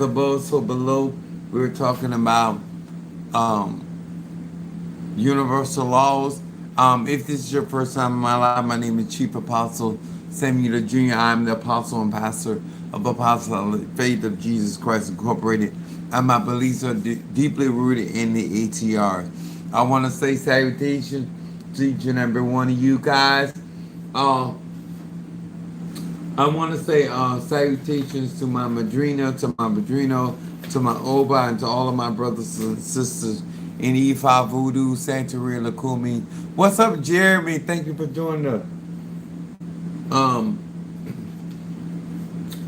above, so below. We're talking about um, universal laws. If this is your first time in my life, my name is Chief Apostle Samuel Jr. I'm the apostle and pastor of Apostolic Faith of Jesus Christ Incorporated, and my beliefs are deeply rooted in the ATR. I want to say salutation to each and every one of you guys. Uh, I want to say salutations to my madrina, to my padrino, to my oba, and to all of my brothers and sisters in Ifa, Voodoo, Santeria, Lakumi. What's up, Jeremy? Thank you for joining us. Um,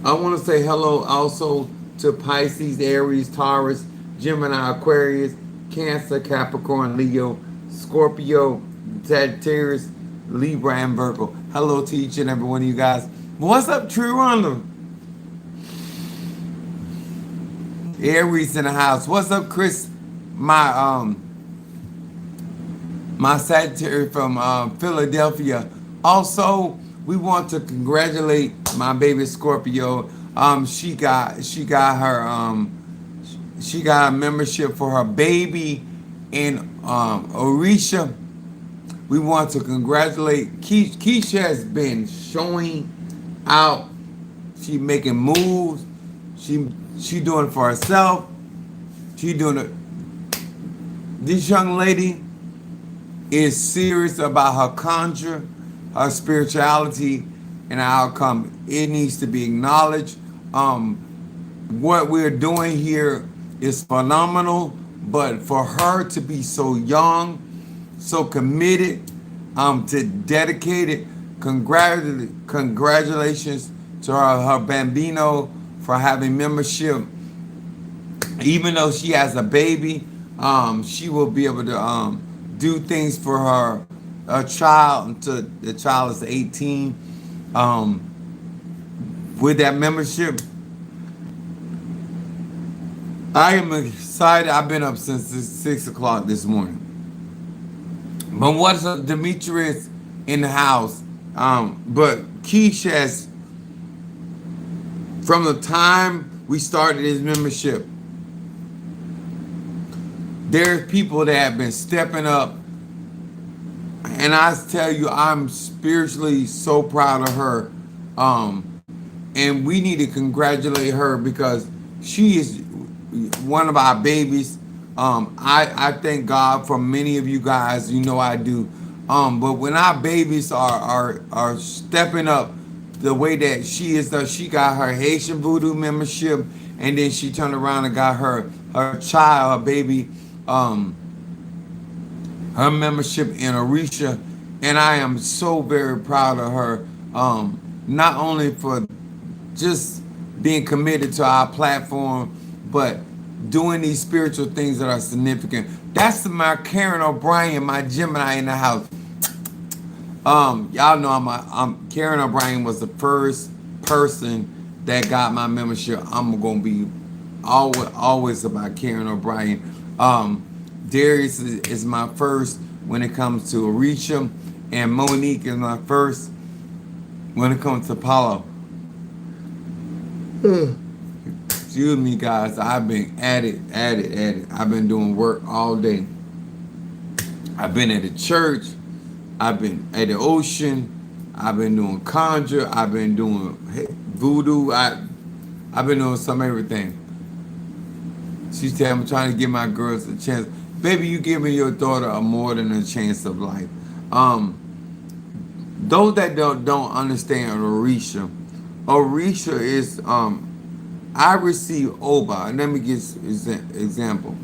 I want to say hello also to Pisces, Aries, Taurus, Gemini, Aquarius, Cancer, Capricorn, Leo, Scorpio, Sagittarius, Libra, and Virgo. Hello to each and every one of you guys. What's up, True Ronda? Aries in the house. What's up, Chris? My my Sagittarius from Philadelphia. Also, we want to congratulate my baby Scorpio. She got a membership for her baby in Orisha. We want to congratulate Keisha has been showing out. She making moves. She doing it for herself. She doing it. This young lady is serious about her conjure, her spirituality, and outcome. It needs to be acknowledged. What we're doing here is phenomenal, but for her to be so young, so committed, to dedicated, congratulations to her bambino for having membership. Even though she has a baby, she will be able to do things for her child until the child is 18. Um, with that membership, I am excited. I've been up since 6 o'clock this morning. But what's up, Demetrius in the house? But Keisha has, from the time we started his membership, there's people that have been stepping up, and I tell you, I'm spiritually so proud of her. And we need to congratulate her because she is one of our babies. I thank God for many of you guys. You know I do. But when our babies are stepping up the way that she is, she got her Haitian Voodoo membership, and then she turned around and got her child, her baby, um, her membership in Orisha, and I am so very proud of her. Not only for just being committed to our platform, but doing these spiritual things that are significant. That's my Karen O'Brien, my Gemini in the house. Y'all know I'm Karen O'Brien was the first person that got my membership. I'm gonna be always about Karen O'Brien. Darius is my first when it comes to Orisha, and Monique is my first when it comes to Apollo. Excuse me, guys. I've been at it. I've been doing work all day. I've been at the church. I've been at the ocean. I've been doing conjure. I've been doing voodoo. I've been doing some everything. She said, I'm trying to give my girls a chance. Baby, you giving your daughter a more than a chance of life. Those that don't understand Orisha, Orisha is I receive Oba. And let me give an example.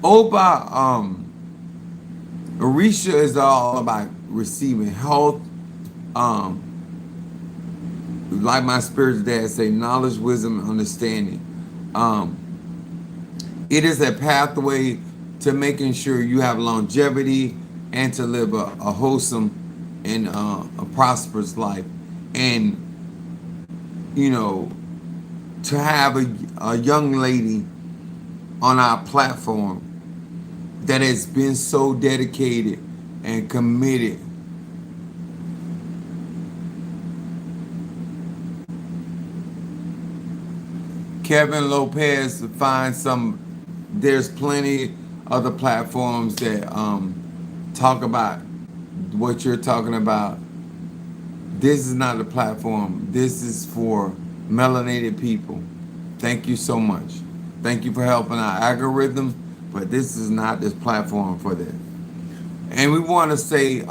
Oba, Orisha is all about receiving health, um, like my spiritual dad say, knowledge, wisdom, and understanding. Um, it is a pathway to making sure you have longevity and to live a wholesome and a prosperous life. And, you know, to have a young lady on our platform that has been so dedicated and committed. Kevin Lopez to find some. There's plenty other platforms that talk about what you're talking about. This is not a platform. This is for melanated people. Thank you so much. Thank you for helping our algorithm, but this is not this platform for that. And we want to say,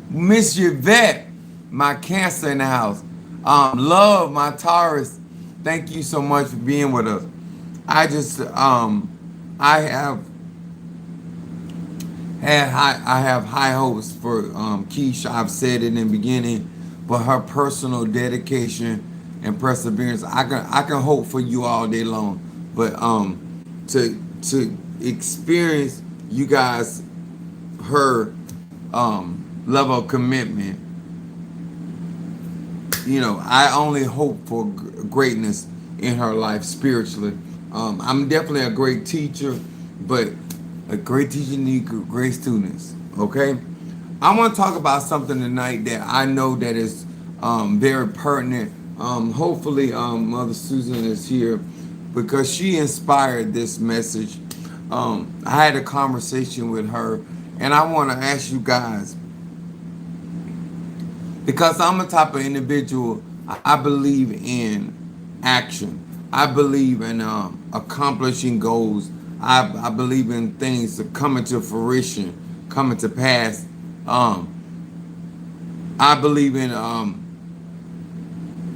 Miss Yvette, my Cancer in the house. Love, my Taurus. Thank you so much for being with us. I have I have high hopes for Keisha. I've said it in the beginning, but her personal dedication and perseverance, I can hope for you all day long. But to experience you guys her level of commitment, I only hope for greatness in her life spiritually. I'm definitely a great teacher, but a great teacher needs great students. Okay, I want to talk about something tonight that I know that is very pertinent. Hopefully, Mother Susan is here because she inspired this message. I had a conversation with her, and I want to ask you guys because I'm the type of individual. I believe in action. I believe in accomplishing goals. I believe in things coming to fruition, coming to pass. I believe in.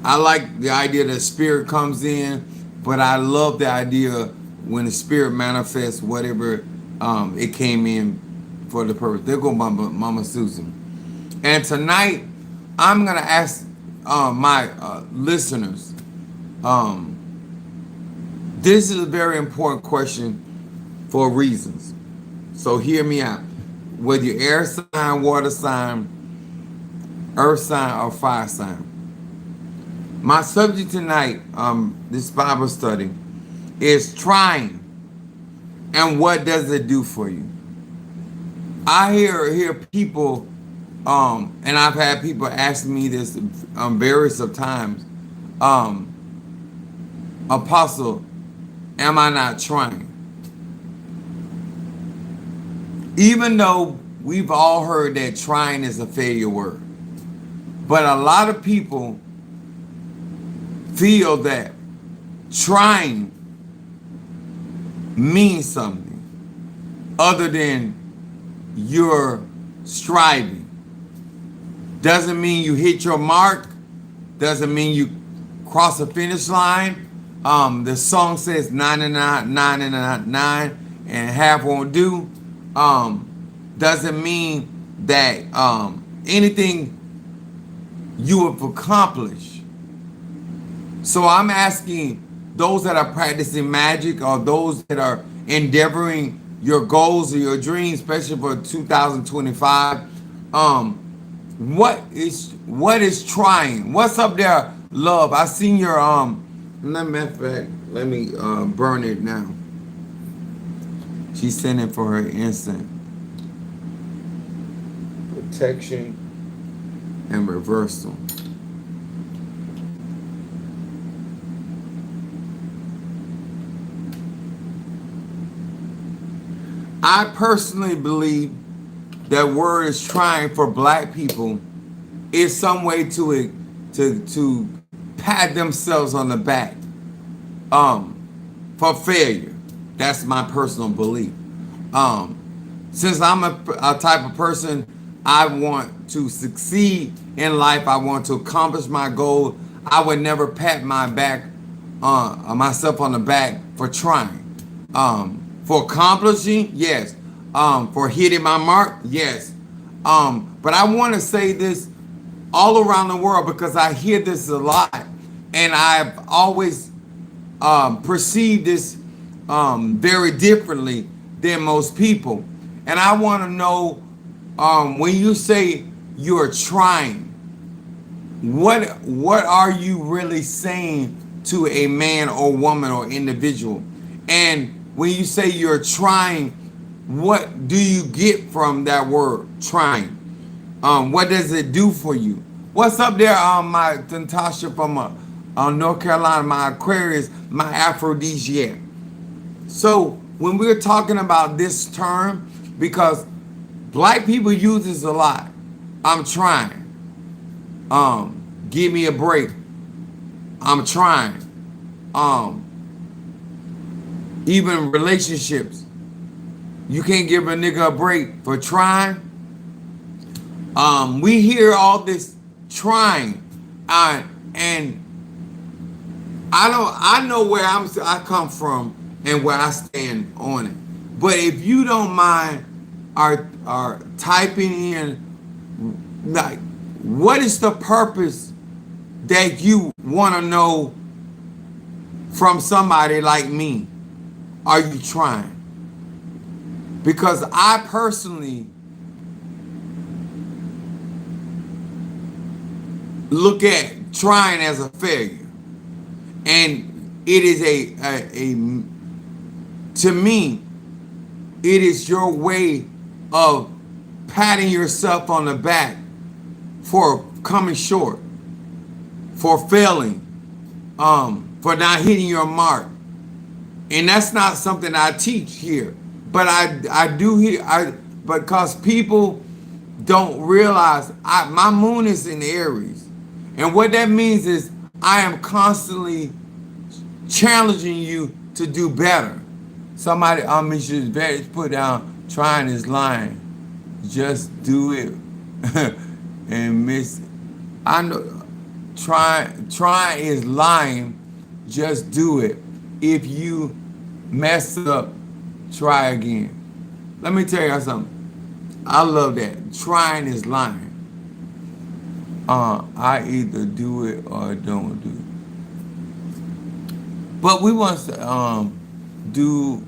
I like the idea that spirit comes in, but I love the idea when the spirit manifests whatever it came in for the purpose. There go Mama Susan. And tonight, I'm gonna ask my listeners. This is a very important question for reasons. So hear me out. Whether you're air sign, water sign, earth sign, or fire sign. My subject tonight, this Bible study, is trying, and what does it do for you? I hear people, and I've had people ask me this various of times. Apostle, am I not trying? Even though we've all heard that trying is a failure word, but a lot of people feel that trying means something other than you're striving. Doesn't mean you hit your mark. Doesn't mean you cross a finish line. The song says 99, 99, and half won't do. Doesn't mean that anything you have accomplished. So I'm asking those that are practicing magic or those that are endeavoring your goals or your dreams, especially for 2025. What is trying? What's up there, love? I seen your let me burn it now. She's sending for her instant protection and reversal. I personally believe that word is trying for black people is some way to pat themselves on the back for failure. That's my personal belief. Since I'm a type of person, I want to succeed in life. I want to accomplish my goal. I would never pat my back myself on the back for trying. For accomplishing, yes. For hitting my mark, yes. But I want to say this all around the world because I hear this a lot, and I've always perceived this very differently than most people. And I want to know when you say you're trying, what are you really saying to a man or woman or individual? And when you say you're trying, what do you get from that word trying? What does it do for you? What's up there, my Natasha from North Carolina, my Aquarius, my aphrodisiac. So when we're talking about this term, because black people use this a lot, I'm trying. Give me a break. I'm trying. Even relationships, you can't give a nigga a break for trying. We hear all this trying, and I know where I come from and where I stand on it. But if you don't mind, are typing in, like, what is the purpose that you want to know from somebody like me? Are you trying? Because I personally look at trying as a failure. And it is to me, it is your way of patting yourself on the back for coming short, for failing, for not hitting your mark. And that's not something I teach here. But I do hear, because people don't realize my moon is in Aries. And what that means is I am constantly challenging you to do better. Somebody on me should put down, trying is lying. Just do it and miss it. I know trying is lying. Just do it. If you mess up, try again. Let me tell you something. I love that. Trying is lying. I either do it or don't do it. But we want to do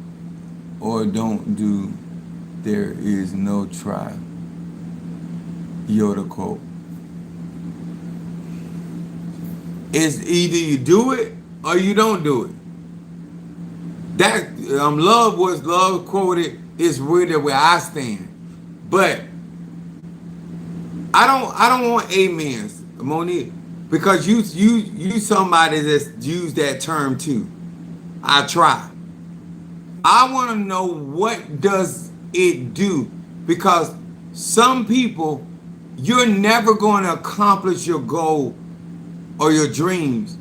or don't do. There is no try. Yoda quote. It's either you do it or you don't do it. That love quoted is really where I stand. But I don't want amens, Monique, because you somebody that's used that term too. I try. I want to know, what does it do? Because some people, you're never going to accomplish your goal or your dreams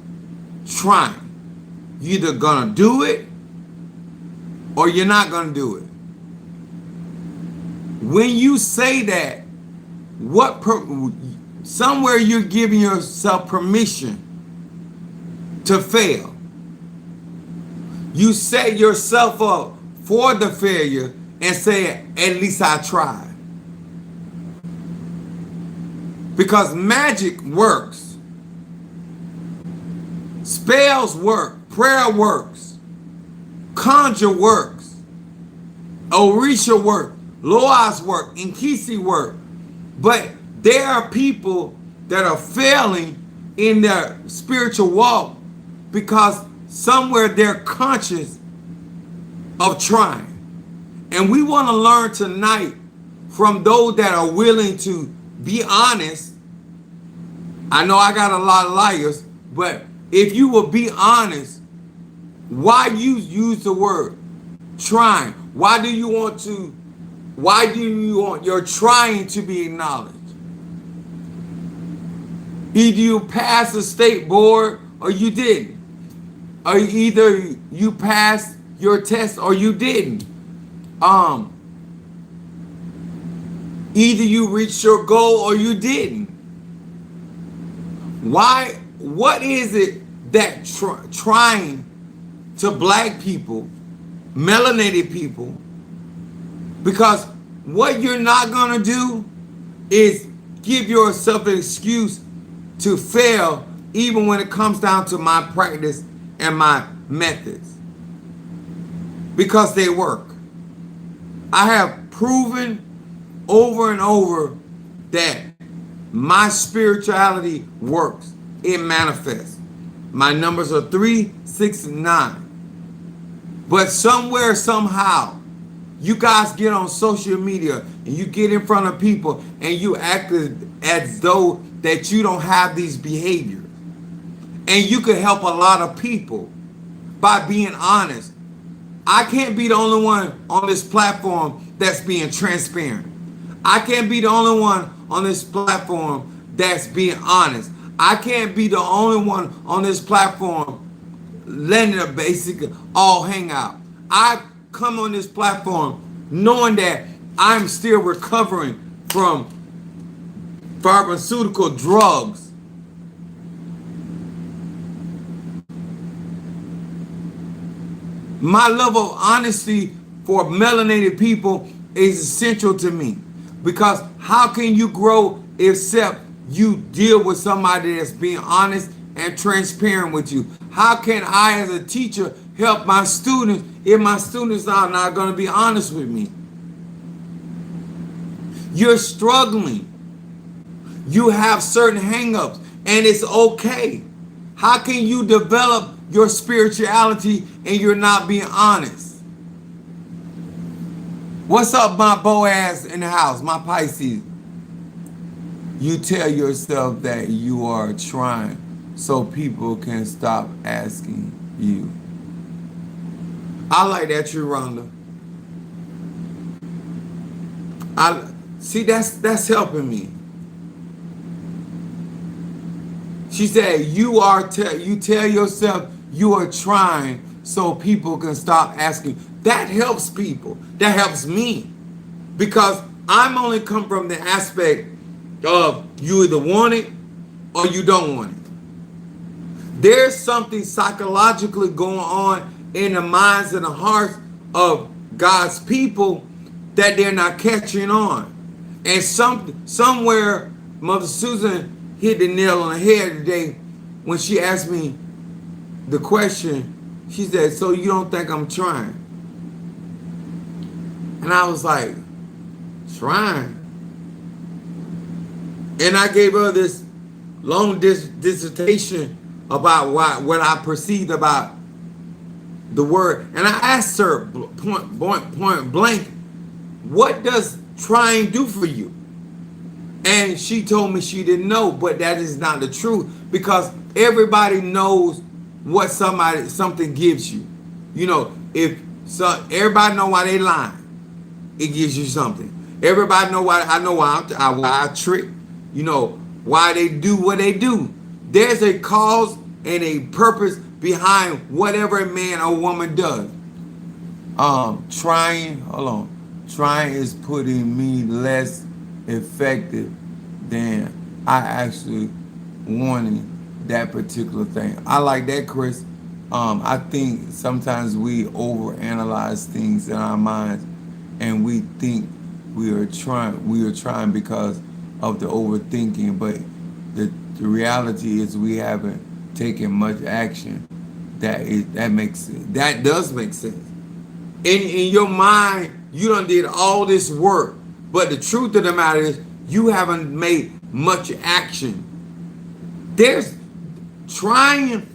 trying. You're either going to do it or you're not going to do it. When you say that, somewhere you're giving yourself permission to fail. You set yourself up for the failure and say, at least I tried. Because magic works. Spells work. Prayer works. Conjure works. Orisha work. Loas work. Inkisi work. But there are people that are failing in their spiritual walk because somewhere they're conscious of trying. And we want to learn tonight from those that are willing to be honest. I know I got a lot of liars, but if you will be honest, why you use the word trying? Why do you want your trying to be acknowledged? Either you passed the state board or you didn't. Or either you passed your test or you didn't. Either you reached your goal or you didn't. Why? What is it that trying to black people, melanated people, because what you're not going to do is give yourself an excuse to fail, even when it comes down to my practice and my methods, because they work. I have proven over and over that my spirituality works. It manifests. My numbers are 3, 6, and 9. But somewhere, somehow, you guys get on social media and you get in front of people and you act as though that you don't have these behaviors. And you could help a lot of people by being honest. I can't be the only one on this platform that's being transparent. I can't be the only one on this platform that's being honest. I can't be the only one on this platform letting it basically all hang out. I come on this platform knowing that I'm still recovering from pharmaceutical drugs. My level of honesty for melanated people is essential to me, because how can you grow except you deal with somebody that's being honest and transparent with you? How can I as a teacher help my students if my students are not going to be honest with me? You're struggling. You have certain hangups, and it's okay. How can you develop your spirituality and you're not being honest? What's up, my Boaz in the house, my Pisces? You tell yourself that you are trying so people can stop asking you. I like that, you, Rhonda. I see that's helping me. She said you tell yourself you are trying so people can stop asking. That helps people. That helps me, because I'm only come from the aspect of you either want it or you don't want it. There's something psychologically going on in the minds and the hearts of God's people that they're not catching on. And somewhere Mother Susan hit the nail on the head today when she asked me the question. She said, so you don't think I'm trying? And I was like, trying? And I gave her this long dissertation about what I perceived about the word. And I asked her point blank, what does trying do for you? And she told me she didn't know, but that is not the truth, because everybody knows what something gives you. You know, everybody know why they lying. It gives you something. Everybody know why I trick. You know, why they do what they do. There's a cause and a purpose behind whatever a man or woman does. Trying is putting me less effective than I actually wanting that particular thing. I like that, Chris. I think sometimes we overanalyze things in our minds, and we think we are trying because of the overthinking, but the reality is we haven't taken much action. That does make sense. In your mind, you done did all this work, but the truth of the matter is you haven't made much action. There's trying.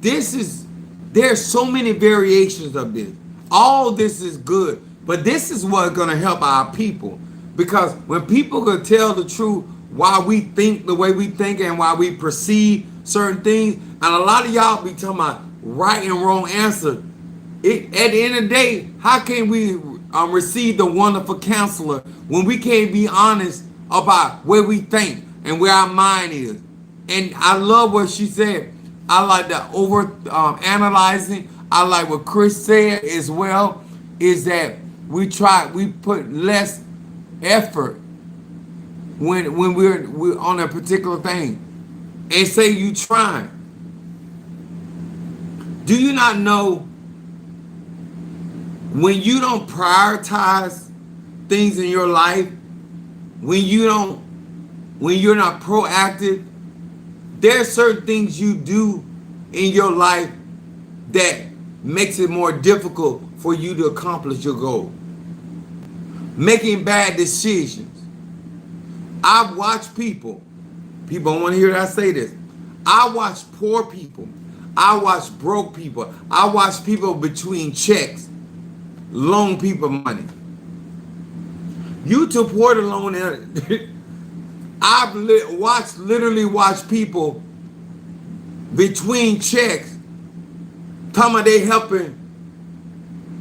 There's so many variations of this. All this is good, but this is what's gonna help our people. Because when people can tell the truth, why we think the way we think and why we perceive certain things, and a lot of y'all be talking about right and wrong answer. At the end of the day, how can we receive the wonderful counselor when we can't be honest about where we think and where our mind is? And I love what she said. I like the analyzing. I like what Chris said as well, is that we put less effort when we're on a particular thing, and say you trying. Do you not know when you don't prioritize things in your life, when you're not proactive, there are certain things you do in your life that makes it more difficult for you to accomplish your goal. Making bad decisions. I've watched people don't want to hear that I say this. I watch poor people. I watch broke people. I watch people between checks loan people money. You support a loan. I've literally watched people between checks, talking about they helping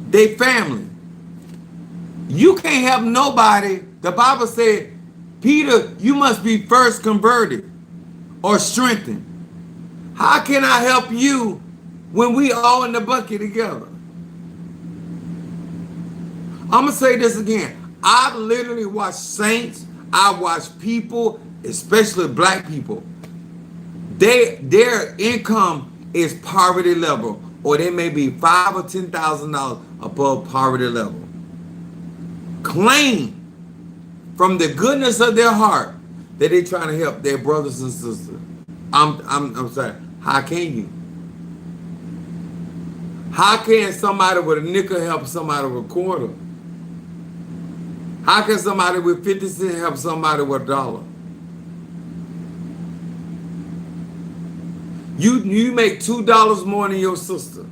their family. You can't help nobody. The Bible said, Peter, you must be first converted or strengthened. How can I help you when we all in the bucket together? I'm going to say this again. I've literally watched saints. I watch people, especially black people. Their income is poverty level, or they may be $5,000 or $10,000 above poverty level. Claim from the goodness of their heart that they're trying to help their brothers and sisters. I'm sorry. How can you? How can somebody with a nickel help somebody with a quarter? How can somebody with 50 cents help somebody with $1? You make $2 more than your sister.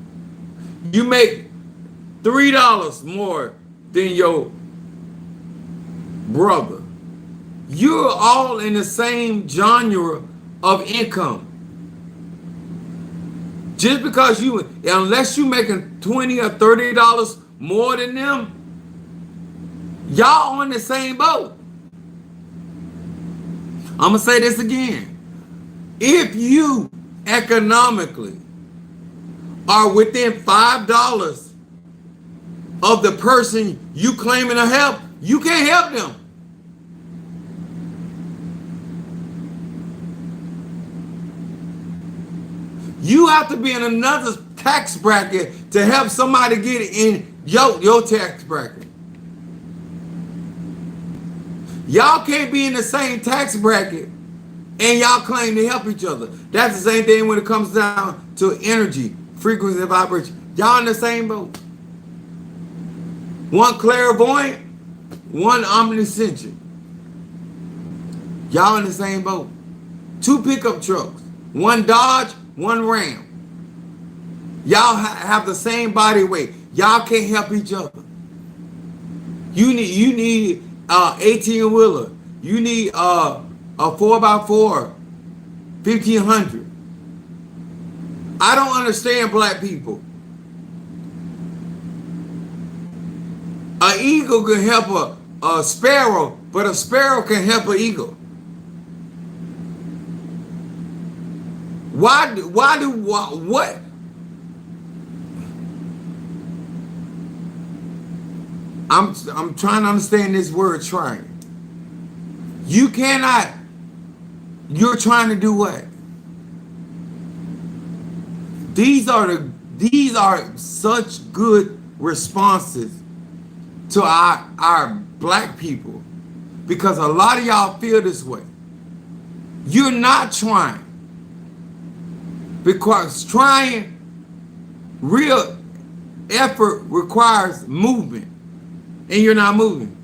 You make $3 more than your brother. You're all in the same genre of income. Just because unless you making $20 or $30 more than them, y'all on the same boat. I'm going to say this again. If you economically are within $5 of the person you claiming to help, you can't help them. You have to be in another tax bracket to help somebody get in your tax bracket. Y'all can't be in the same tax bracket and y'all claim to help each other. That's the same thing when it comes down to energy, frequency, and vibration. Y'all in the same boat. One clairvoyant, one omniscient. Y'all in the same boat. 2 pickup trucks, one Dodge, one Ram. Y'all have the same body weight. Y'all can't help each other. You need 18-wheeler. You need a 4x4, 1500. I don't understand black people. An eagle can help a sparrow, but a sparrow can help an eagle. What? I'm trying to understand this word trying. You cannot, you're trying to do what? These are such good responses to our black people, because a lot of y'all feel this way. You're not trying. Because trying, real effort requires movement, and you're not moving.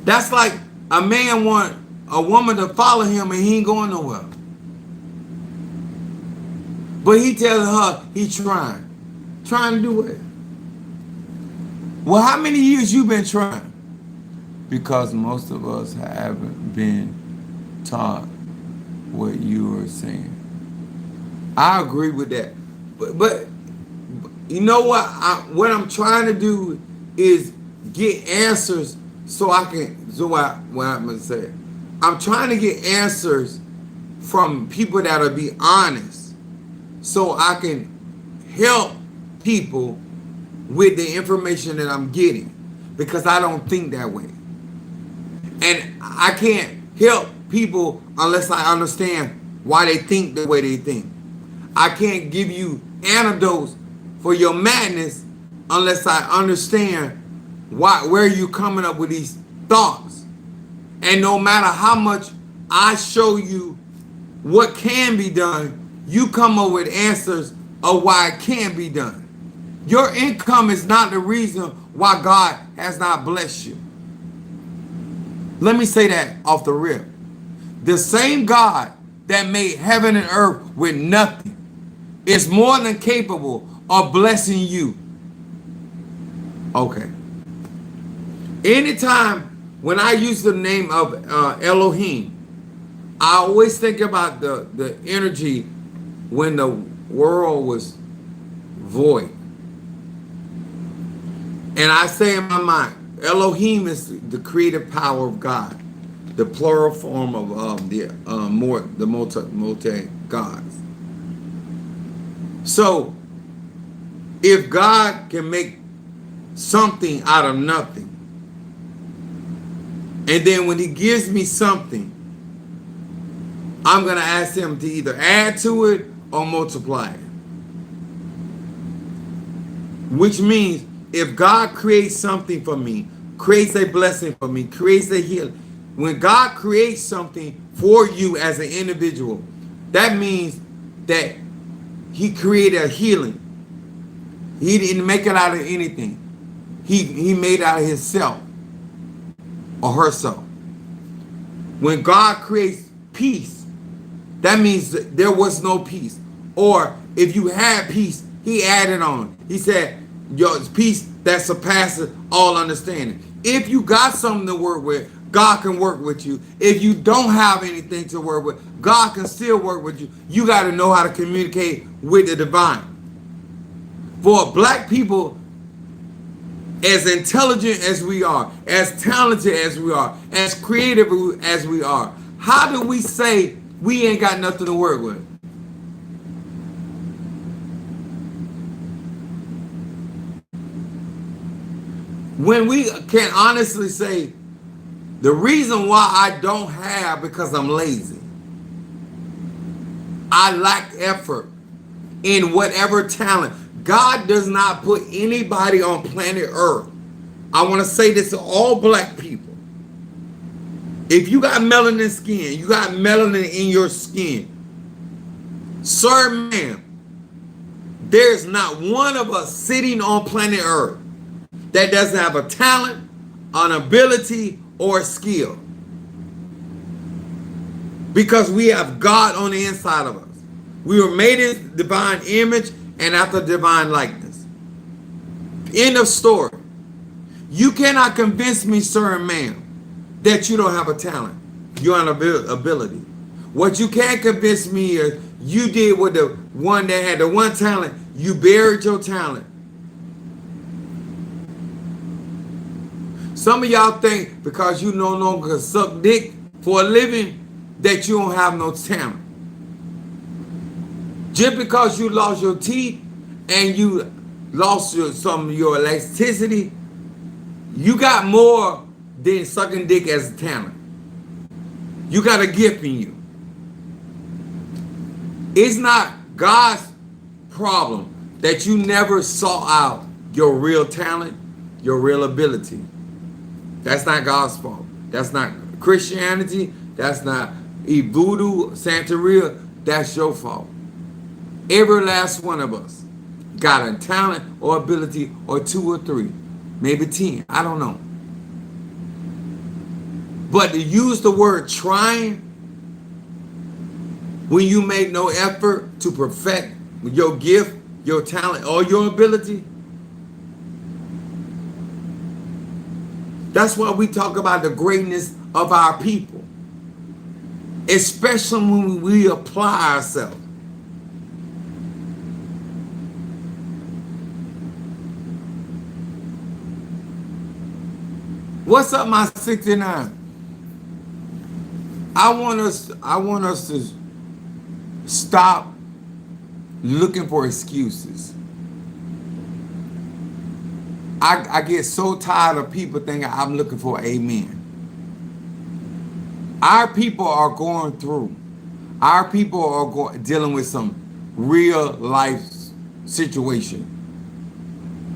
That's like a man want a woman to follow him and he ain't going nowhere. But he tells her he's trying. Trying to do what? Well, how many years you been trying? Because most of us haven't been taught what you are saying. I agree with that. But you know what? What I'm trying to do is get answers so I can, what I'm going to say. I'm trying to get answers from people that'll be honest so I can help people with the information that I'm getting, because I don't think that way. And I can't help people unless I understand why they think the way they think. I can't give you antidotes for your madness unless I understand where you're coming up with these thoughts. And no matter how much I show you what can be done, you come up with answers of why it can't be done. Your income is not the reason why God has not blessed you. Let me say that off the rip. The same God that made heaven and earth with nothing is more than capable of blessing you. Okay. Anytime when I use the name of Elohim, I always think about the energy when the world was void. And I say in my mind, Elohim is the creative power of God, the plural form of the multi gods. So if God can make something out of nothing, and then when he gives me something, I'm going to ask him to either add to it or multiply it. Which means if God creates something for me, creates a blessing for me, creates a healing, when God creates something for you as an individual, that means that he created a healing. He didn't make it out of anything. He made it out of himself or herself. When God creates peace, that means that there was no peace. Or if you had peace, he added on. He said, your peace that surpasses all understanding. If you got something to work with, God can work with you. If you don't have anything to work with, God can still work with you. You got to know how to communicate with the divine. For black people, as intelligent as we are, as talented as we are, as creative as we are, how do we say we ain't got nothing to work with? When we can honestly say, the reason why I don't have because I'm lazy. I lack effort in whatever talent. God does not put anybody on planet Earth. I want to say this to all black people. If you got melanin skin, you got melanin in your skin, sir, ma'am, there's not one of us sitting on planet Earth that doesn't have a talent, an ability, or a skill. Because we have God on the inside of us. We were made in divine image and after divine likeness. End of story. You cannot convince me, sir and ma'am, that you don't have a talent. You have an ability. What you can convince me is you did with the one that had the one talent. You buried your talent. Some of y'all think because you no longer suck dick for a living that you don't have no talent. Just because you lost your teeth and you lost some of your elasticity, you got more than sucking dick as a talent. You got a gift in you. It's not God's problem that you never saw out your real talent, your real ability. That's not God's fault. That's not Christianity. That's not voodoo, Santeria. That's your fault. Every last one of us got a talent or ability or 2 or 3, maybe 10. I don't know. But to use the word trying when you make no effort to perfect your gift, your talent, or your ability, that's why we talk about the greatness of our people, especially when we apply ourselves. What's up, my 69? I want us to stop looking for excuses. I get so tired of people thinking I'm looking for amen. Our people are going through. Our people are dealing with some real life situation.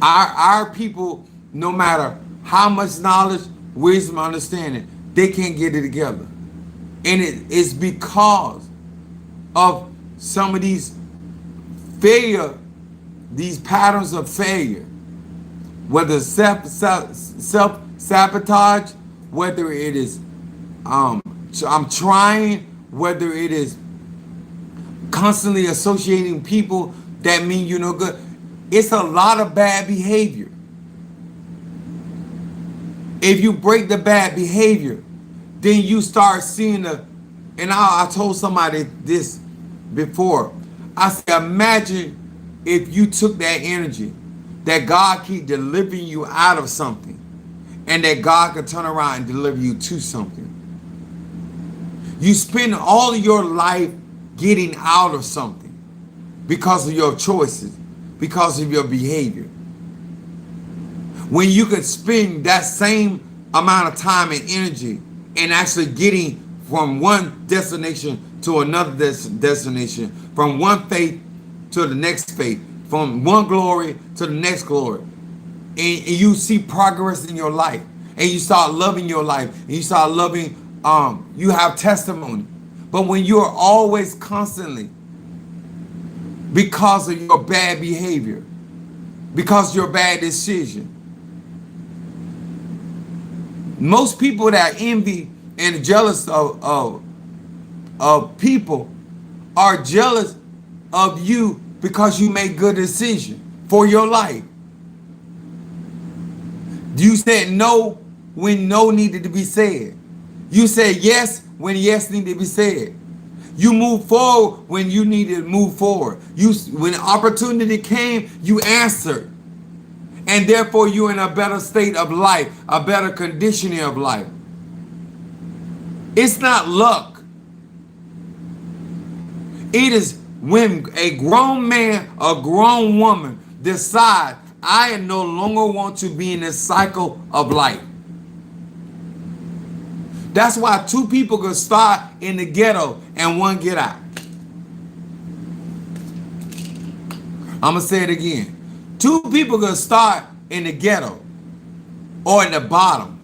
Our people, no matter how much knowledge, wisdom, understanding, they can't get it together. And it is because of some of these failure, these patterns of failure, whether it's self-sabotage, whether it is I'm trying, whether it is constantly associating people that mean you no good. It's a lot of bad behavior. If you break the bad behavior, then you start seeing the And I told somebody this before. I said, imagine if you took that energy that God keep delivering you out of something, and that God could turn around and deliver you to something. You spend all of your life getting out of something because of your choices, because of your behavior. When you could spend that same amount of time and energy and actually getting from one destination to another destination, from one faith to the next faith, from one glory to the next glory, and you see progress in your life, and you start loving your life, and you start loving, you have testimony. But when you're always constantly, because of your bad behavior, because of your bad decision, most people that envy and jealous of people are jealous of you because you make good decisions for your life. You said no when no needed to be said. You said yes when yes needed to be said. You moved forward when you needed to move forward. When opportunity came, you answered. And therefore you're in a better state of life, a better conditioning of life. It's not luck. It is when a grown man, a grown woman decide, I no longer want to be in this cycle of life. That's why two people could start in the ghetto and one get out. I'm going to say it again. Two people could start in the ghetto or in the bottom,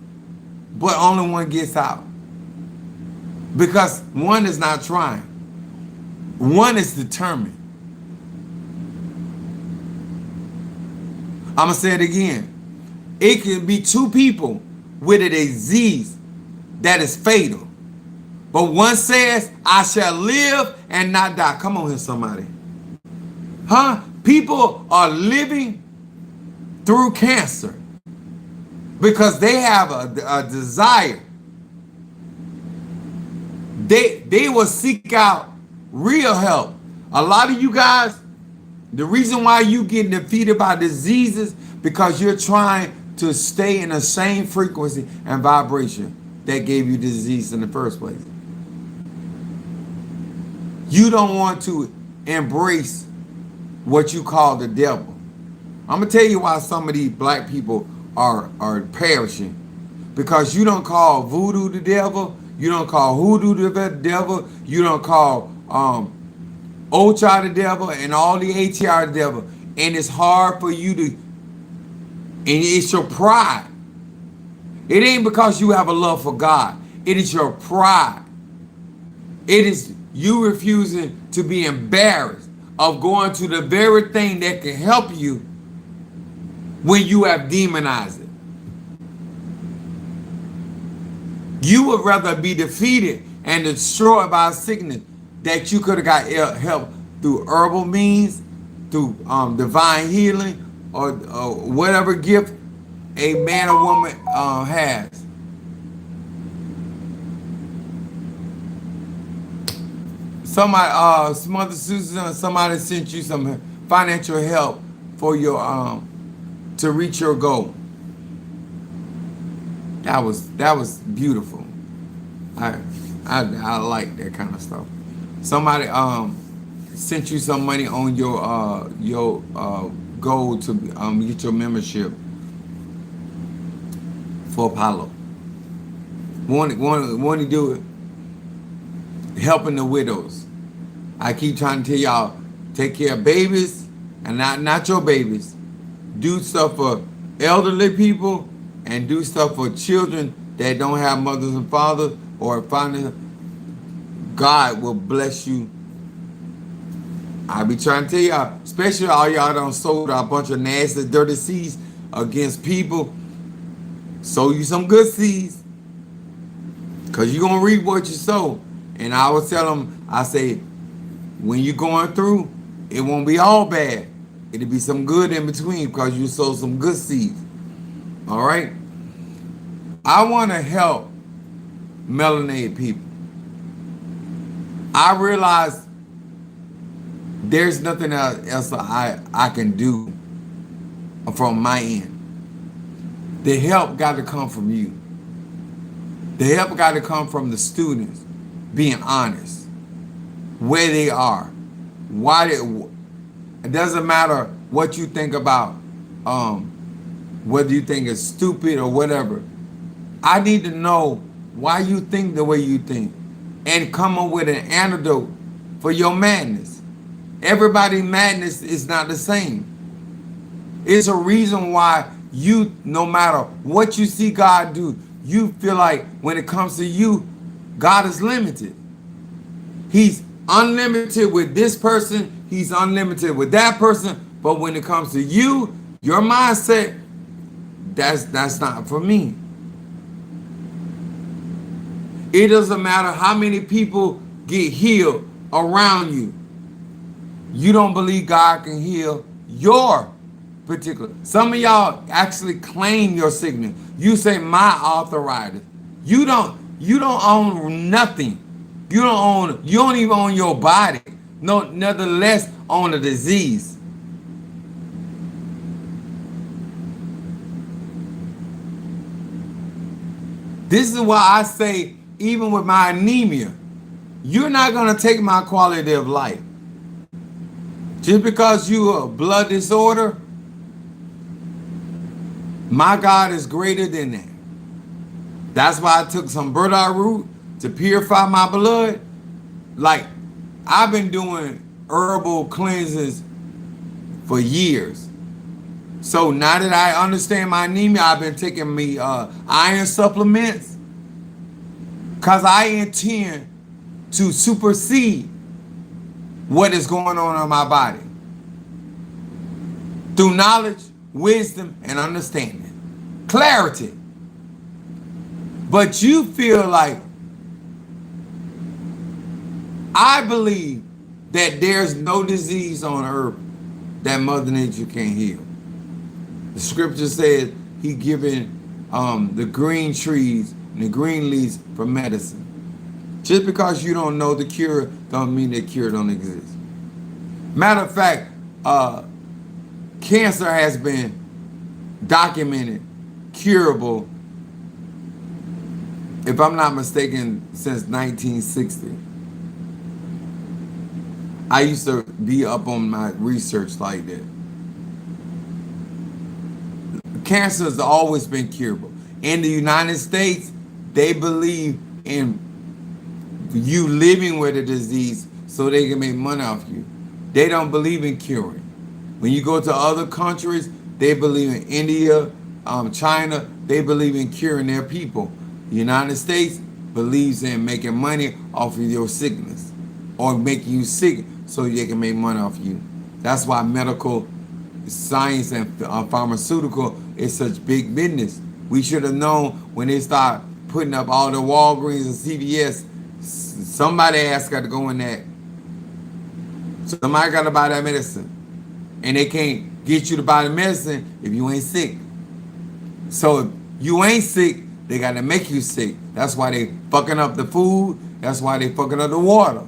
but only one gets out. Because one is not trying. One is determined. I'm going to say it again. It could be two people with a disease that is fatal. But one says, I shall live and not die. Come on here, somebody. Huh? People are living through cancer because they have a desire. They will seek out real help. A lot of you guys, the reason why you getting defeated by diseases because you're trying to stay in the same frequency and vibration that gave you disease in the first place. You don't want to embrace what you call the devil. I'm gonna tell you why some of these black people are perishing. Because you don't call voodoo the devil, you don't call hoodoo the devil, you don't call Ocha the devil and all the ATR the devil. And it's hard for you to, and it's your pride. It ain't because you have a love for God. It is your pride. It is you refusing to be embarrassed of going to the very thing that can help you when you have demonized it. You would rather be defeated and destroyed by a sickness that you could have got help through herbal means, through divine healing, or whatever gift a man or woman has. Somebody, Mother Susan, somebody sent you some financial help for your to reach your goal. That was beautiful. I like that kind of stuff. Somebody sent you some money on your goal to get your membership for Apollo. Want to do it? Helping the widows. I keep trying to tell y'all, take care of babies and not your babies. Do stuff for elderly people and do stuff for children that don't have mothers and fathers, or finally God will bless you. I be trying to tell y'all, especially all y'all done sold a bunch of nasty, dirty seeds against people. Sow you some good seeds, because you're going to reap what you sow. And I always tell them, I say, when you're going through, it won't be all bad. It'll be some good in between because you sow some good seeds. All right? I want to help melanated people. I realized there's nothing else I can do from my end. The help got to come from you. The help got to come from the students being honest, where they are, why they. It doesn't matter what you think about, whether you think it's stupid or whatever. I need to know why you think the way you think, and come up with an antidote for your madness. Everybody's madness is not the same. It's a reason why you, no matter what you see God do, you feel like when it comes to you, God is limited. He's unlimited with this person, he's unlimited with that person, but when it comes to you, your mindset, that's not for me. It doesn't matter how many people get healed around you. You don't believe God can heal your particular. Some of y'all actually claim your sickness. You say my arthritis. You don't own nothing. You don't even own your body. No, nevertheless own a disease. This is why I say, even with my anemia, you're not going to take my quality of life. Just because you have a blood disorder, my God is greater than that. That's why I took some burdock root to purify my blood. Like, I've been doing herbal cleanses for years. So now that I understand my anemia, I've been taking me iron supplements, because I intend to supersede what is going on in my body through knowledge, wisdom, and understanding. Clarity. But you feel like, I believe that there's no disease on earth that Mother Nature can't heal. The scripture says he given the green trees and the green leaves for medicine. Just because you don't know the cure don't mean the cure don't exist. Matter of fact, cancer has been documented, curable, if I'm not mistaken, since 1960. I used to be up on my research like that. Cancer has always been curable. In the United States, they believe in you living with a disease so they can make money off you. They don't believe in curing. When you go to other countries, they believe in India, China, they believe in curing their people. The United States believes in making money off of your sickness or making you sick so they can make money off you. That's why medical science and pharmaceutical is such big business. We should have known when they start putting up all the Walgreens and CVS, somebody has got to go in there. Somebody got to buy that medicine. And they can't get you to buy the medicine if you ain't sick. So if you ain't sick, they got to make you sick. That's why they fucking up the food. That's why they fucking up the water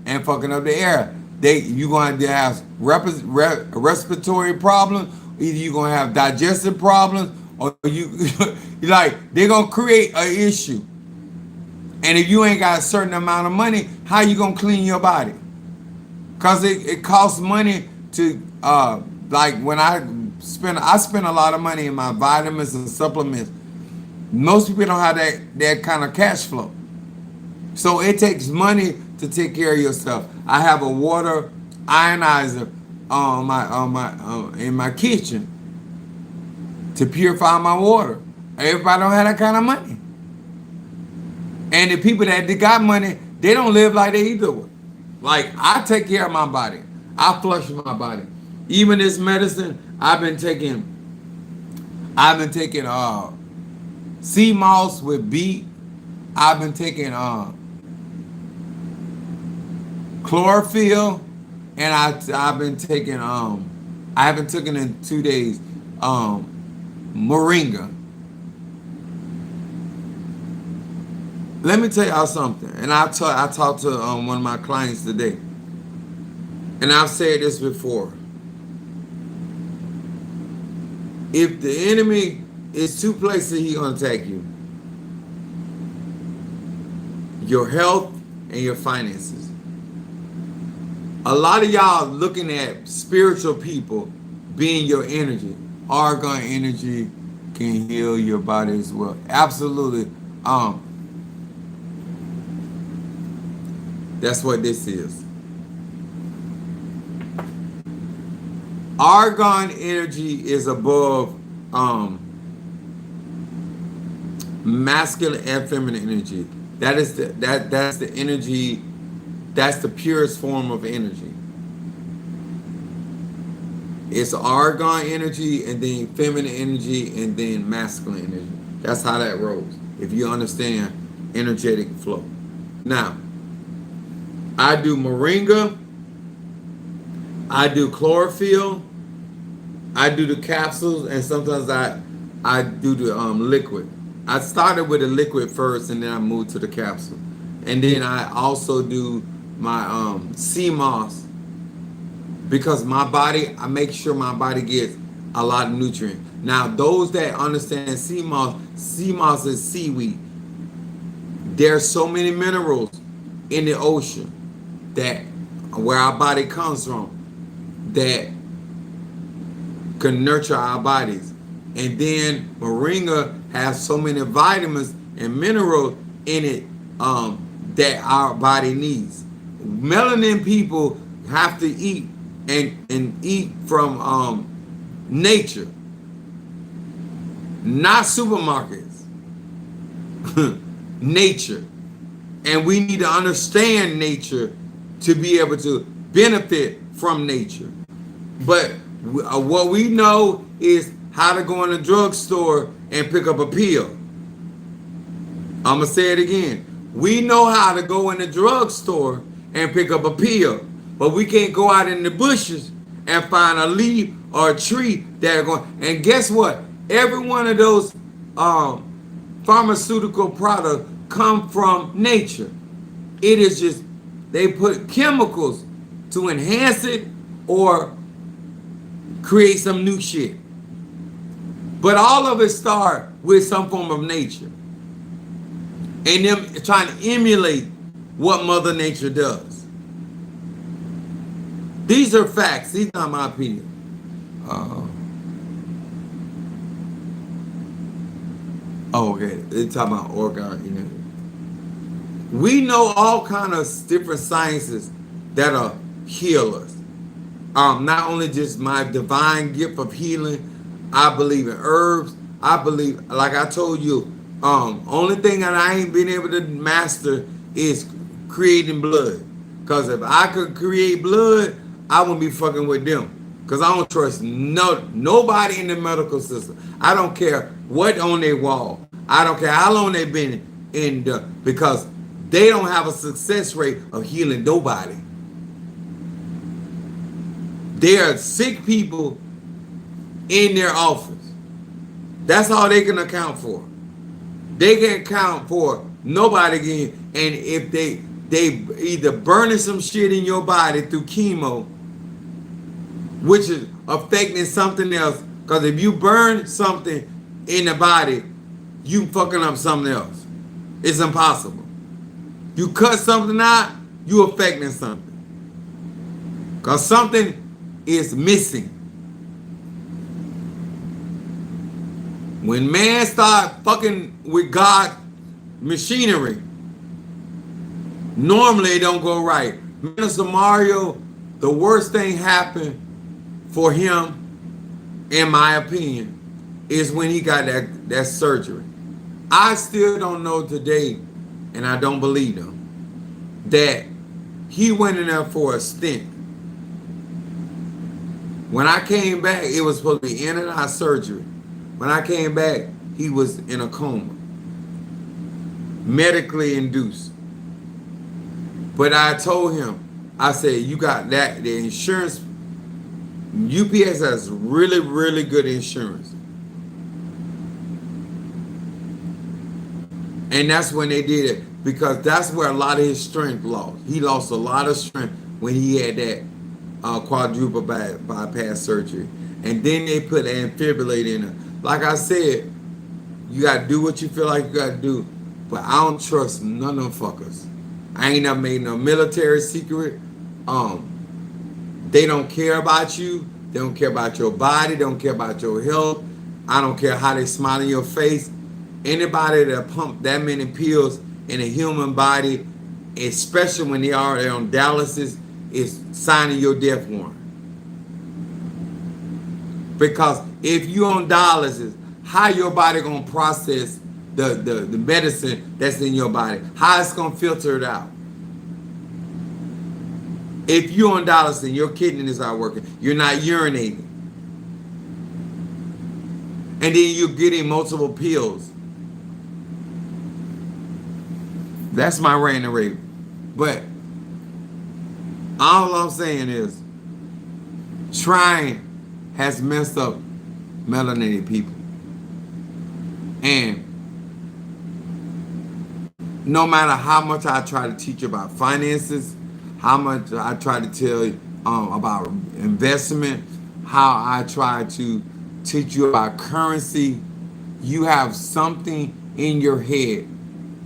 and fucking up the air. You going to have respiratory problems. Either you going to have digestive problems, or they're going to create an issue. And if you ain't got a certain amount of money, how you going to clean your body? Because it costs money to, when I spend a lot of money in my vitamins and supplements. Most people don't have that kind of cash flow. So it takes money to take care of yourself. I have a water ionizer in my kitchen to purify my water. Everybody don't have that kind of money. And the people that got money, they don't live like they do. Like, I take care of my body. I flush my body. Even this medicine, I've been taking sea moss with beet. I've been taking chlorophyll, and I've been taking I haven't taken in 2 days moringa. Let me tell y'all something. And I talked to one of my clients today. And I've said this before. If the enemy is two places he's going to attack you. Your health and your finances. A lot of y'all looking at spiritual people being your energy. Argon energy can heal your body as well. Absolutely. That's what this is. Argon energy is above masculine and feminine energy. That's the energy. That's the purest form of energy. It's argon energy, and then feminine energy, and then masculine energy. That's how that rolls. If you understand energetic flow. Now, I do moringa. I do chlorophyll. I do the capsules, and sometimes I do the liquid. I started with the liquid first, and then I moved to the capsule. And then I also do my sea moss, because my body, I make sure my body gets a lot of nutrients. Now, those that understand sea moss is seaweed. There's so many minerals in the ocean that where our body comes from that can nurture our bodies. And then moringa has so many vitamins and minerals in it that our body needs. Melanin people have to eat and eat from nature, not supermarkets. Nature. And we need to understand nature to be able to benefit from nature. But what we know is how to go in a drugstore and pick up a pill. I'm going to say it again. We know how to go in the drugstore and pick up a pill, but we can't go out in the bushes and find a leaf or a tree that are going. And guess what? Every one of those pharmaceutical products come from nature. It is just, they put chemicals to enhance it or create some new shit. But all of it start with some form of nature. And them trying to emulate what Mother Nature does. These are facts. These are not my opinion. Okay. They're talking about organ. We know all kind of different sciences that are healers. Not only just my divine gift of healing. I believe in herbs. I believe, like I told you, only thing that I ain't been able to master is creating blood. Because if I could create blood, I wouldn't be fucking with them. Because I don't trust nobody in the medical system. I don't care what on their wall. I don't care how long they've been in the, because they don't have a success rate of healing nobody. There are sick people in their office. That's all they can account for. They can account for nobody getting, and if they either burning some shit in your body through chemo, which is affecting something else. Because if you burn something in the body, you fucking up something else. It's impossible. You cut something out, you affecting something. Because something is missing. When man start fucking with God machinery, normally it don't go right. Minister Mario, the worst thing happened for him, in my opinion, is when he got that surgery. I still don't know today, and I don't believe him, that he went in there for a stent. When I came back, it was supposed to be in and out surgery. When I came back, he was in a coma, medically induced. But I told him, I said, you got that, the insurance, UPS has really, really good insurance. And that's when they did it. because that's where a lot of his strength lost. He lost a lot of strength when he had that quadruple bypass surgery. And then they put an defibrillator in him. Like I said, you got to do what you feel like you got to do. But I don't trust none of them fuckers. I ain't never made no military secret. They don't care about you. They don't care about your body. They don't care about your health. I don't care how they smile in your face. Anybody that pump that many pills in a human body, especially when they are on dialysis, is signing your death warrant. Because if you on dialysis, how your body gonna process the medicine that's in your body? How it's gonna filter it out? If you're on dialysis and your kidneys are working, you're not urinating, and then you're getting multiple pills. That's my rant and rave. But all I'm saying is, trying has messed up melanated people. And no matter how much I try to teach you about finances, how much I try to tell you about investment, how I try to teach you about currency, you have something in your head,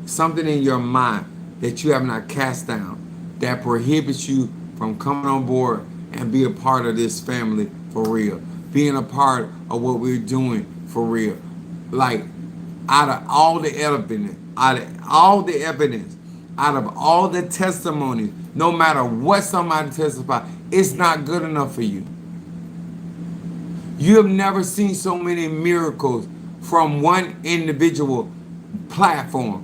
something in your mind that you have not cast down that prohibits you from coming on board and be a part of this family for real, being a part of what we're doing for real. Like, out of all the evidence, out of all the testimonies, no matter what somebody testifies, it's not good enough for you. You have never seen so many miracles from one individual platform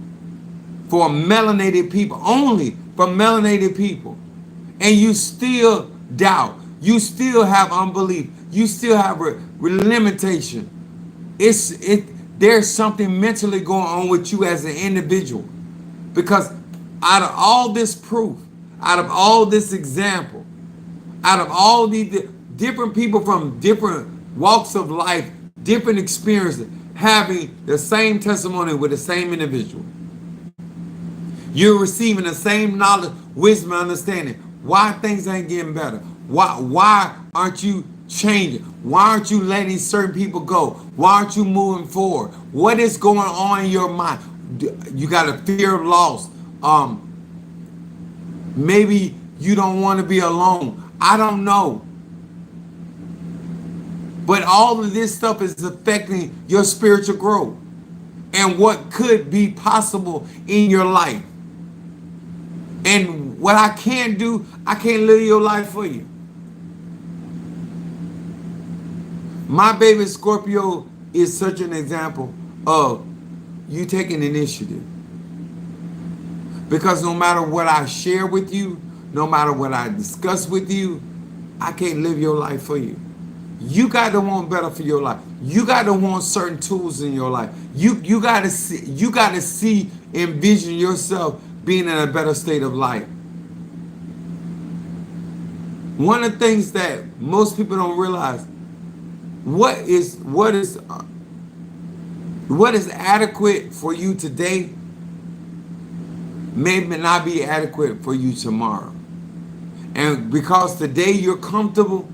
for melanated people, only for melanated people. And you still doubt. You still have unbelief. You still have limitation. There's something mentally going on with you as an individual. Because out of all this proof, out of all this example, out of all these different people from different walks of life, different experiences, having the same testimony with the same individual, you're receiving the same knowledge, wisdom, and understanding. Why things ain't getting better? Why aren't you changing? Why aren't you letting certain people go? Why aren't you moving forward? What is going on in your mind? You got a fear of loss. Maybe you don't want to be alone. I don't know. But all of this stuff is affecting your spiritual growth and what could be possible in your life. And what I can't do, I can't live your life for you. My baby Scorpio is such an example of you taking initiative. Because no matter what I share with you, no matter what I discuss with you, I can't live your life for you. You got to want better for your life. You got to want certain tools in your life. You got to see, envision yourself being in a better state of life. One of the things that most people don't realize, what is adequate for you today may not be adequate for you tomorrow. And because today you're comfortable,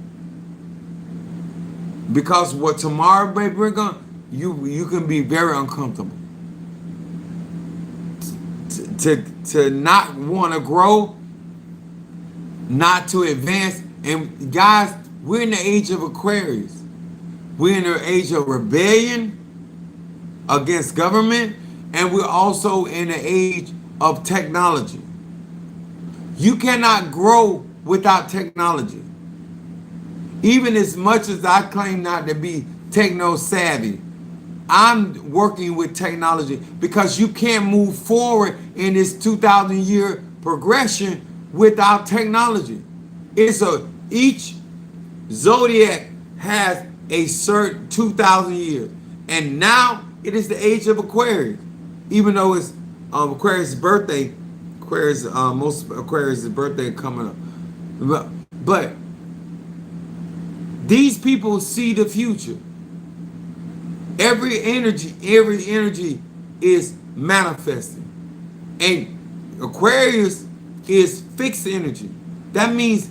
because what tomorrow may bring on, you can be very uncomfortable. To not want to grow, not to advance. And guys, we're in the age of Aquarius. We're in the age of rebellion against government, and we're also in the age of technology. You cannot grow without technology. Even as much as I claim not to be techno savvy, I'm working with technology because you can't move forward in this 2,000 year progression without technology. Each zodiac has a certain 2,000 years, and now it is the age of Aquarius. Even though it's Aquarius' birthday, most Aquarius' birthday coming up, but these people see the future. Every energy is manifesting. And Aquarius is fixed energy. That means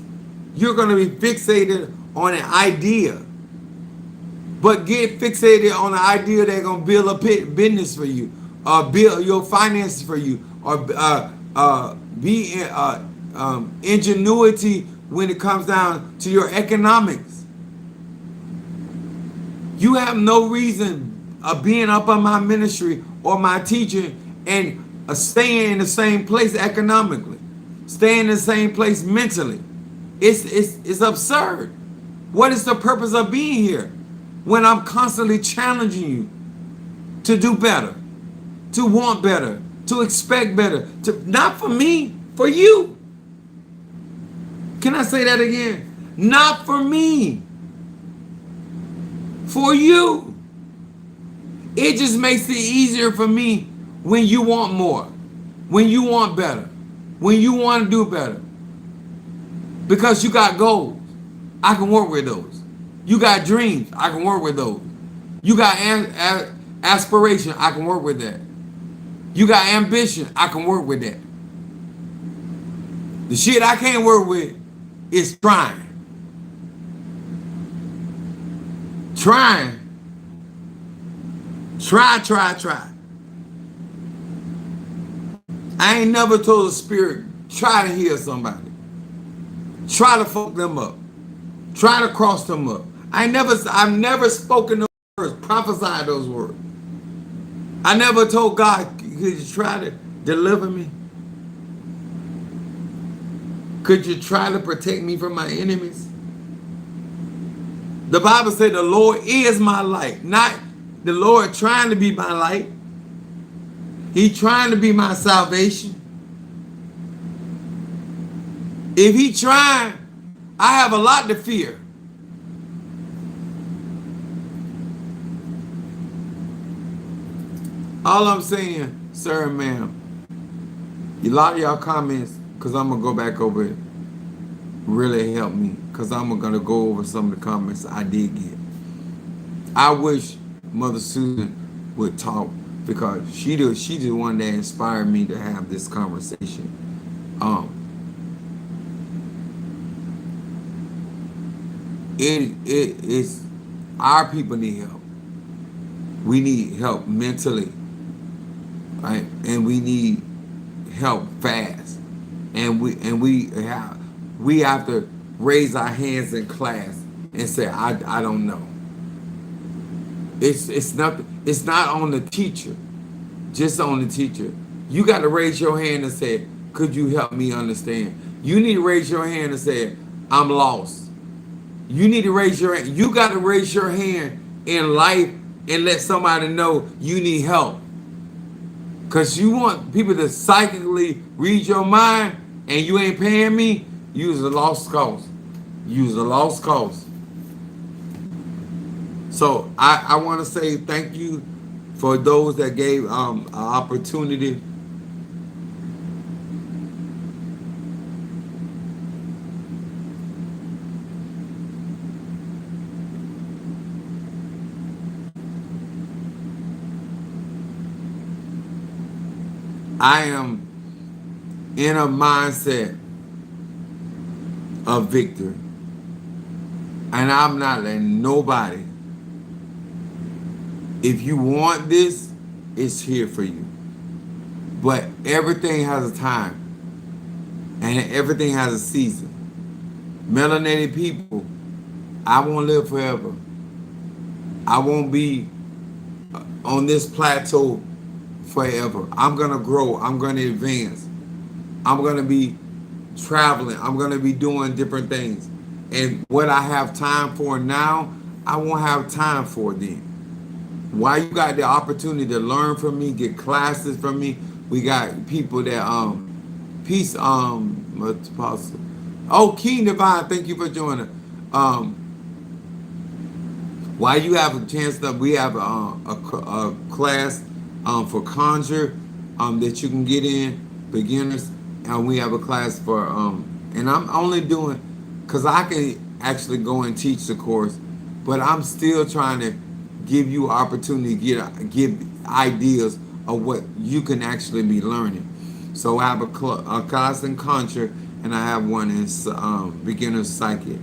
you're going to be fixated on an idea. But get fixated on an idea that's going to build a business for you, or build your finances for you, or be ingenuity when it comes down to your economics. You have no reason of being up on my ministry or my teaching and staying in the same place economically, staying in the same place mentally. It's absurd. What is the purpose of being here when I'm constantly challenging you to do better, to want better, to expect better, to not for me, for you? Can I say that again? Not for me, for you. It just makes it easier for me when you want more, when you want better, when you want to do better. Because you got goals, I can work with those. You got dreams, I can work with those. You got aspiration, I can work with that. You got ambition, I can work with that. The shit I can't work with is trying. Trying. Try. I ain't never told a spirit, try to heal somebody. Try to fuck them up. Try to cross them up. I've never spoken those words, prophesied those words. I never told God, could you try to deliver me? Could you try to protect me from my enemies? The Bible said the Lord is my light, not the Lord trying to be my light. He's trying to be my salvation. If he trying, I have a lot to fear. All I'm saying, sir and ma'am, a lot of y'all comments, because I'm going to go back over it, really helped me, because I'm going to go over some of the comments I did get. I wish Mother Susan would talk, because she the one that inspired me to have this conversation. It's our people need help. We need help mentally, right? And we need help fast. And we have to raise our hands in class and say, I don't know. It's not on the teacher, just on the teacher. You got to raise your hand and say, could you help me understand? You need to raise your hand and say, I'm lost. You need to raise your hand. You got to raise your hand in life and let somebody know you need help. Because you want people to psychically read your mind and you ain't paying me, use a lost cause. Use a lost cause. So I want to say thank you for those that gave an opportunity. I am in a mindset of victory. And I'm not letting nobody. If you want this, it's here for you. But everything has a time. And everything has a season. Melanated people, I won't live forever. I won't be on this plateau forever. I'm going to grow. I'm going to advance. I'm going to be traveling. I'm going to be doing different things. And what I have time for now, I won't have time for then. While you got the opportunity to learn from me, get classes from me, we got people that peace apostle. Oh, King Divine, thank you for joining. While you have a chance that we have a class for conjure that you can get in, beginners, and we have a class for and I'm only doing because I can actually go and teach the course, but I'm still trying to give you opportunity to give ideas of what you can actually be learning. So I have a class in Contra, and I have one in beginner psychic.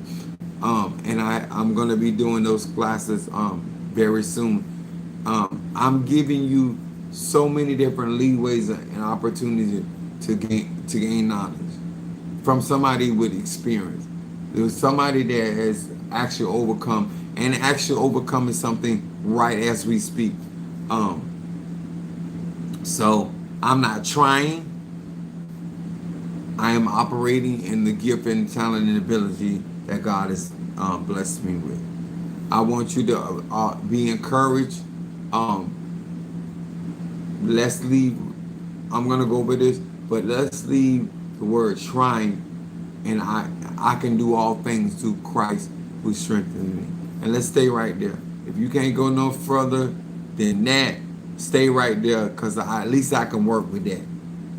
And I'm gonna be doing those classes very soon. I'm giving you so many different leeways and opportunities to gain knowledge from somebody with experience. There's somebody that has actually overcome and actually overcoming something right as we speak. So I'm not trying. I am operating in the gift and talent and ability that God has blessed me with. I want you to be encouraged. Um, let's leave. I'm gonna go over this, but let's leave the word trying, and I can do all things through Christ who strengthens me. And let's stay right there. If you can't go no further than that, stay right there, cause at least I can work with that.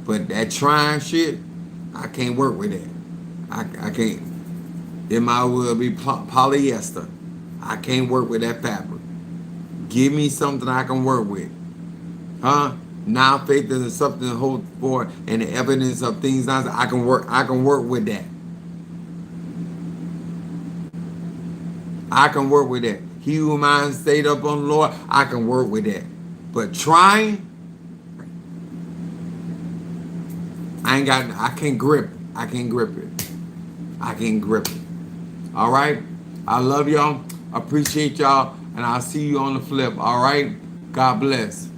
But that trying shit, I can't work with that. I can't. It might well be polyester. I can't work with that fabric. Give me something I can work with. Huh? Now faith is something to hope for and the evidence of things not. I can work with that. I can work with that. He who mind stayed up on the Lord, I can work with that. But trying, I can't grip it. I can't grip it. I can't grip it. All right? I love y'all. Appreciate y'all. And I'll see you on the flip. All right? God bless.